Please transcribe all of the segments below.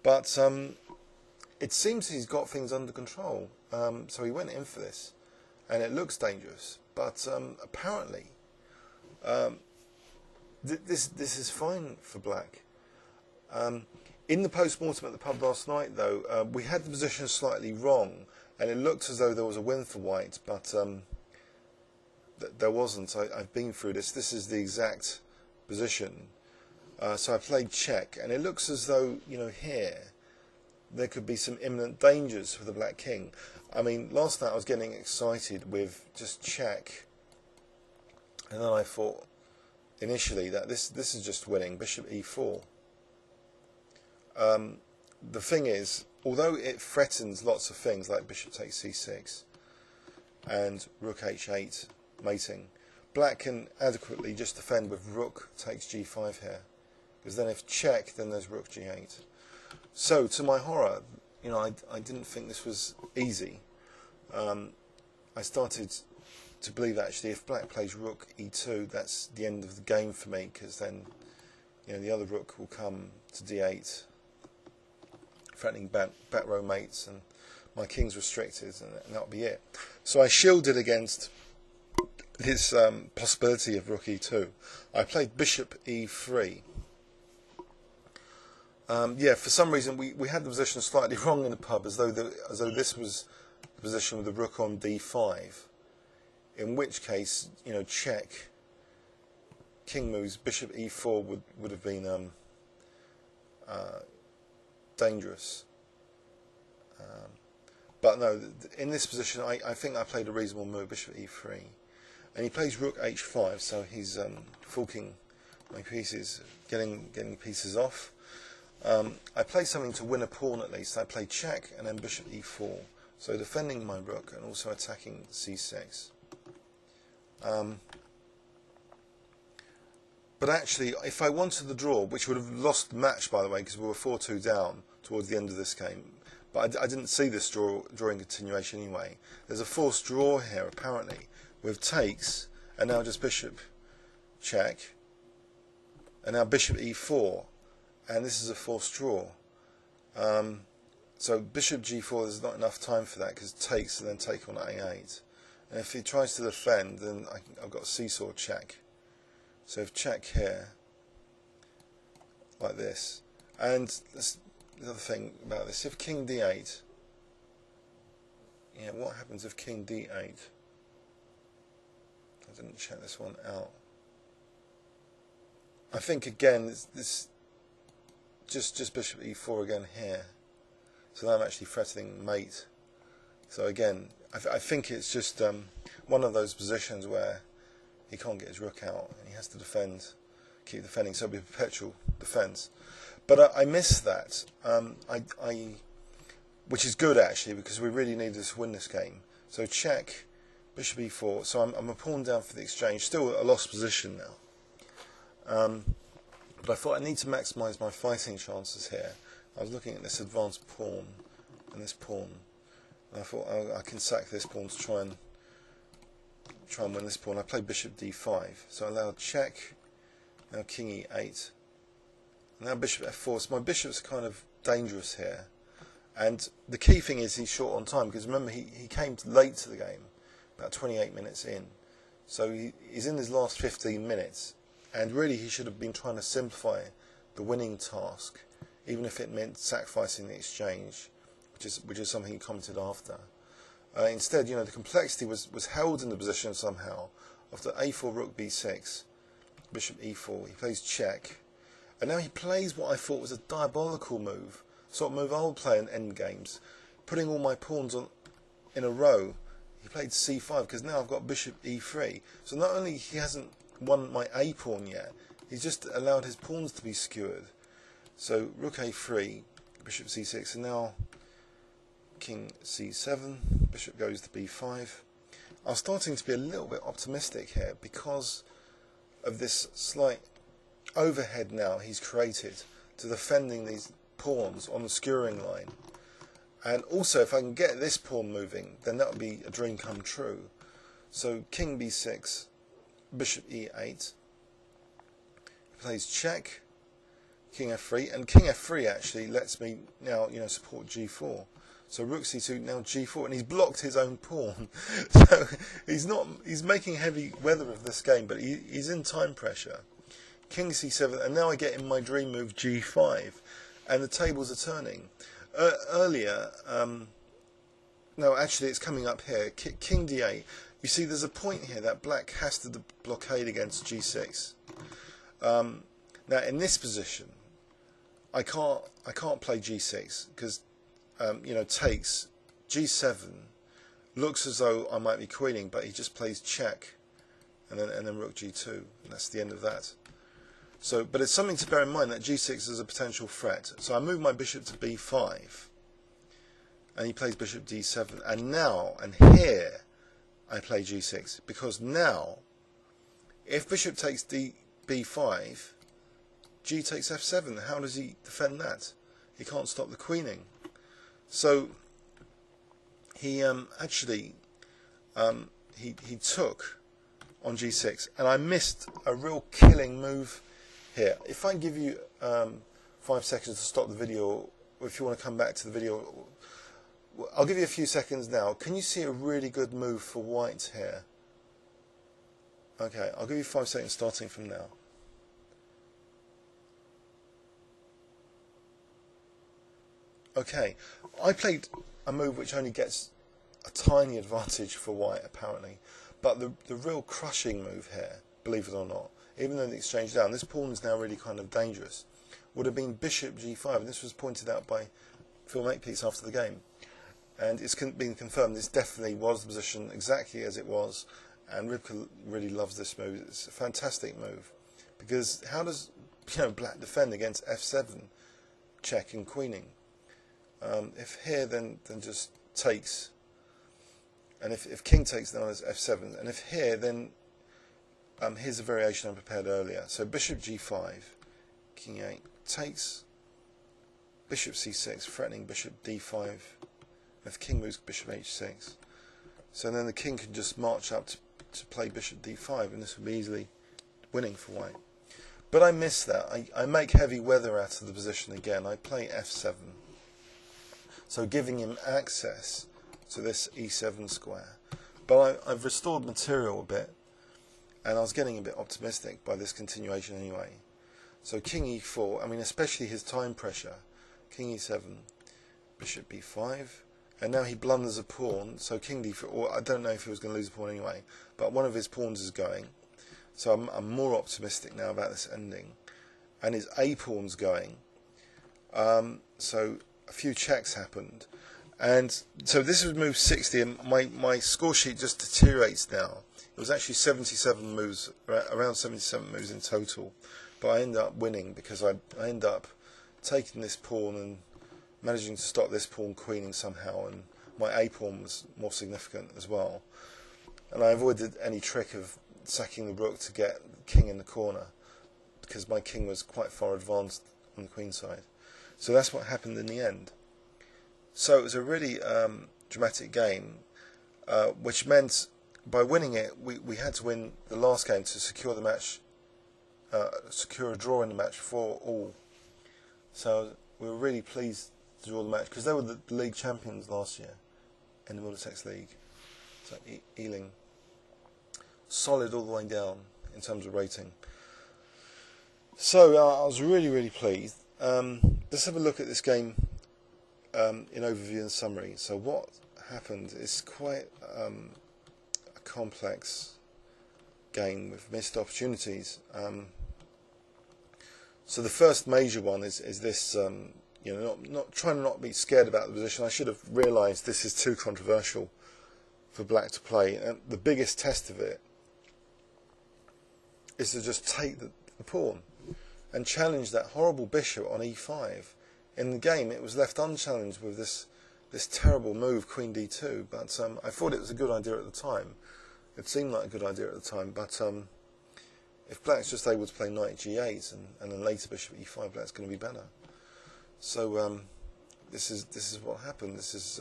But it seems he's got things under control. So he went in for this, and it looks dangerous. But apparently, this is fine for black. In the post-mortem at the pub last night, though, we had the position slightly wrong, and it looked as though there was a win for white, but there wasn't. I've been through this. This is the exact position. So I played check, and it looks as though, here, there could be some imminent dangers for the black king. I mean, last night I was getting excited with just check, and then I thought, initially, that this is just winning, bishop e4. The thing is, although it threatens lots of things like bishop takes c6 and rook h8 mating, black can adequately just defend with rook takes g5 here, because then if check, then there's rook g8. So to my horror, I didn't think this was easy. I started to believe actually if black plays rook e2, that's the end of the game for me, because then the other rook will come to d8, threatening back row mates, and my king's restricted, and that'll be it. So I shielded against this possibility of rook e2. I played bishop e3. For some reason we had the position slightly wrong in the pub, as though this was the position with the rook on d5. In which case, check, king moves, bishop e4 would have been dangerous. But no, in this position, I think I played a reasonable move, bishop e3. And he plays rook h5, so he's forking my pieces, getting pieces off. I played something to win a pawn at least. I played check and then bishop e4, so defending my rook and also attacking c6. But actually, if I wanted the draw, which would have lost the match, by the way, because we were 4-2 down towards the end of this game, but I didn't see this draw in continuation anyway. There's a forced draw here, apparently, with takes, and now just bishop check, and now bishop e4, and this is a forced draw. So bishop g4, there's not enough time for that, because takes and then take on a8. And if he tries to defend, then I've got seesaw check. So if check here, like this, and this, the other thing about this, if king d8, what happens if king d8? I didn't check this one out. I think again, this just bishop e4 again here. So now I'm actually threatening mate. So again, I think it's just one of those positions where he can't get his rook out and he has to defend, keep defending, so it'll be perpetual defense. But I missed that, which is good actually, because we really needed to win this game. So check, bishop e4, so I'm a pawn down for the exchange, still a lost position now. But I thought I need to maximise my fighting chances here. I was looking at this advanced pawn and this pawn, and I thought I can sack this pawn to try and win this pawn. I played bishop d5, so I allowed check, now king e8, now bishop f4. So my bishop's kind of dangerous here, and the key thing is he's short on time, because remember he came late to the game, about 28 minutes in, so he's in his last 15 minutes, and really he should have been trying to simplify the winning task, even if it meant sacrificing the exchange, which is something he commented after. Instead, the complexity was held in the position somehow. After a4, rook b6, bishop e4, he plays check, and now he plays what I thought was a diabolical move, sort of move I would play in endgames, putting all my pawns in a row. He played c5, because now I've got bishop e3. So not only he hasn't won my a pawn yet, he's just allowed his pawns to be skewered. So rook a3, bishop c6, and now king c7, bishop goes to b5. I was starting to be a little bit optimistic here because of this slight overhead now he's created to defending these pawns on the skewering line. And also, if I can get this pawn moving, then that would be a dream come true. So king b6, bishop e8, he plays check, king f3, and king f3 actually lets me now, support g4. So rook c2, now g4, and he's blocked his own pawn. So he's making heavy weather of this game, but he's in time pressure. King c7, and now I get in my dream move g5, and the tables are turning. Earlier, no, actually it's coming up here, king d8. You see there's a point here that black has to blockade against g6. Now in this position, I can't play g6 because takes g7 looks as though I might be queening, but he just plays check, and then rook g2, and that's the end of that. So, but it's something to bear in mind that g6 is a potential threat. So I move my bishop to b5, and he plays bishop d7, and here I play g6, because now if bishop takes b5, g takes f7. How does he defend that? He can't stop the queening. So he actually he took on g6, and I missed a real killing move here. If I give you 5 seconds to stop the video, or if you want to come back to the video, I'll give you a few seconds now. Can you see a really good move for white here? Okay, I'll give you 5 seconds starting from now. Okay, I played a move which only gets a tiny advantage for white apparently, but the real crushing move here, believe it or not, even though the exchange down, this pawn is now really kind of dangerous, would have been bishop g5, and this was pointed out by Phil Makepeace after the game, and it's been confirmed this definitely was the position exactly as it was, and Rybka really loves this move. It's a fantastic move, because how does black defend against f7, check and queening? If here, then just takes, and if king takes, then there's f7, and if here, then here's a variation I prepared earlier. So bishop g5, king 8 takes, bishop c6, threatening bishop d5. If king moves, bishop h6. So then the king can just march up to play bishop d5, and this would be easily winning for white. But I miss that. I make heavy weather out of the position again. I play f7. So giving him access to this e7 square. But I've restored material a bit, and I was getting a bit optimistic by this continuation anyway. So king e4, I mean especially his time pressure, king e7, bishop b5, and now he blunders a pawn, so king d4, or I don't know if he was going to lose a pawn anyway, but one of his pawns is going, so I'm more optimistic now about this ending, and his a pawn's going, so a few checks happened, and so this was move 60, and my score sheet just deteriorates now. It was actually 77 moves, around 77 moves in total, but I end up winning because I end up taking this pawn and managing to stop this pawn queening somehow, and my a pawn was more significant as well, and I avoided any trick of sacking the rook to get the king in the corner because my king was quite far advanced on the queen side. So that's what happened in the end. So it was a really dramatic game, which meant by winning it we had to win the last game to secure the match, secure a draw in the match for all. So we were really pleased to draw the match because they were the league champions last year in the Middlesex League. So Ealing, solid all the way down in terms of rating. So I was really pleased. Let's have a look at this game in overview and summary. So what happened is quite a complex game with missed opportunities. So the first major one is this, not trying to not be scared about the position. I should have realised this is too controversial for black to play, and the biggest test of it is to just take the pawn and challenge that horrible bishop on e5. In the game it was left unchallenged with this terrible move, queen d2, but I thought it was a good idea at the time. It seemed like a good idea at the time, but if black's just able to play knight g8 and then later bishop e5, black's going to be better. So this is what happened. This is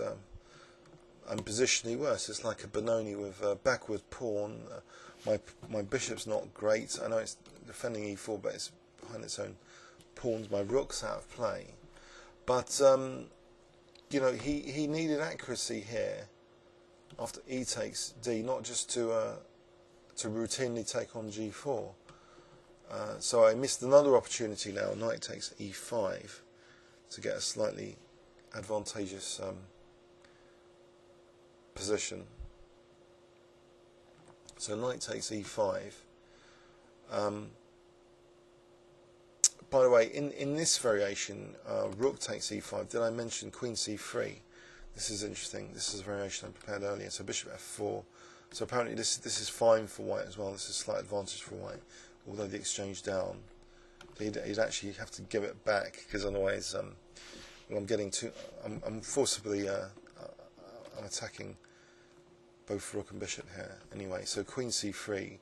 I'm positionally worse. It's like a Benoni with a backward pawn. My bishop's not great. I know it's defending e4, but it's behind its own pawns, my rook's out of play. But you know, he needed accuracy here after e takes d, not just to routinely take on g4. So I missed another opportunity now. Knight takes e5 to get a slightly advantageous position. So knight takes e5. By the way, in this variation, rook takes e5. Did I mention queen c3? This is interesting. This is a variation I prepared earlier. So bishop f4. So apparently this is fine for white as well. This is a slight advantage for white, although the exchange down. He'd actually have to give it back, because otherwise, well, I'm forcibly I'm attacking both rook and bishop here. Anyway, so queen c3.